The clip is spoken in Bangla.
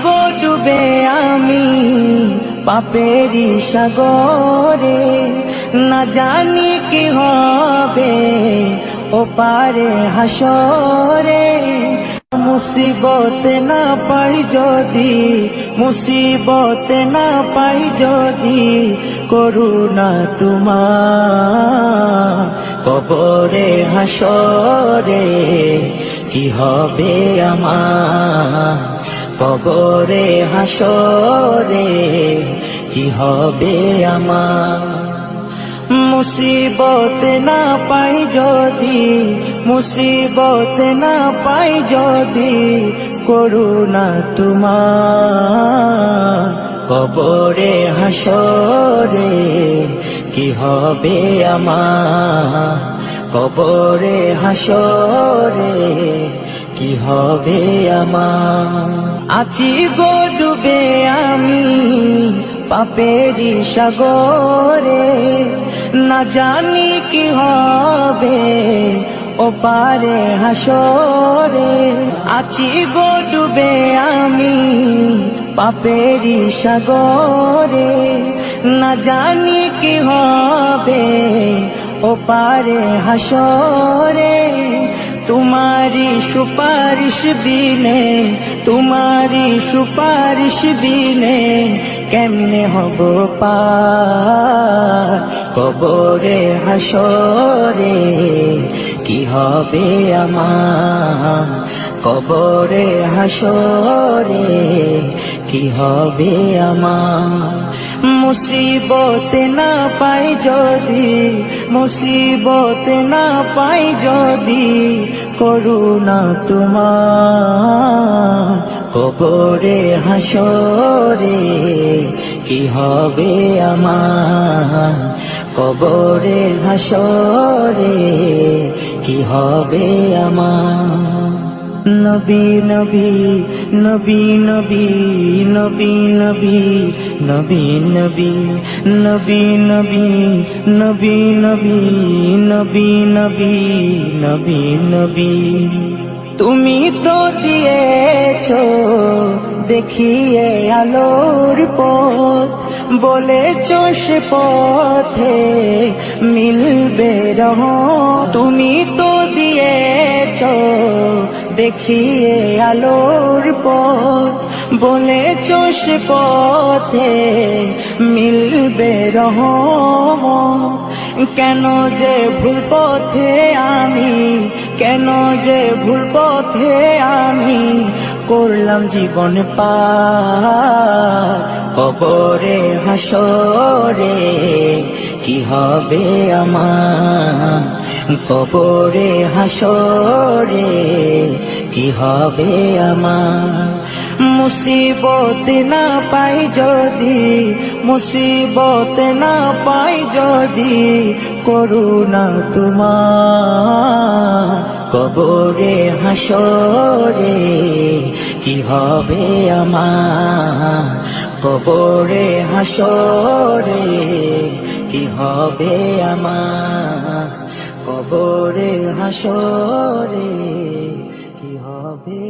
গো ডুবে আমি পাপেরি সাগরে, না জানি কি হবে ও পারে হাসরে। মুসিবত না পাই যদি, মুসিবত না পাই যদি, করুণা তোমার কবরে হাসরে। কি হবে আমার কবরে হাসরে, কি হবে আমার। মুসিবত না পাই যদি, মুসিবত না পাই যদি, করুণা তোমার কবরে হাসরে। কি হবে আমার কবরে হাসরে, কি হবে আমার। আছি গো ডুবে আমি পাপেরি সাগরে, না জানি কি হবে ও পারে হাসরে। আছি গো ডুবে আমি পাপেরি সাগরে, না জানি কি হবে ও পারে হাসরে। तुम्हारी सुपारिश बिने, तुम्हारी सुपारिश बिने केमने हबो पार कबरे हासरे। কি হবে আমার কবরে হাসরে, কি হবে আমার। মুসিবত না পাই যদি, মুসিবত না পাই যদি, করুণা তোমার কবরে হাসরে। কি হবে আমার কবরে হাসরে, কি হবে আমার। নবী নবী নবী নবী নবী নবী নবী নবী নবী নবী নবী নবী নবী নবী নবী নবী। তুমি তো দিয়েছো দেখিয়ে আলোর পথ, বলেছো সে পথে মিলবে রহমত। তুমি তো দিয়েছো দেখিয়ে আলোর পথ, বলেছো সে পথে মিলবে রহমত। কেন যে ভুল পথে আমি, কেন যে ভুল পথে আমি করলাম জীবন পার কবরে হাসরে। কি হবে আমার কবরে হাসরে, কি হবে আমার। মুসিবত না পাই যদি, মুসিবত না পাই যদি, করুণা তোমার কবরে হাসরে। কি হবে আমার কবরে হাসরে, কি হবে আমার কবরে হাসরে, কি হবে।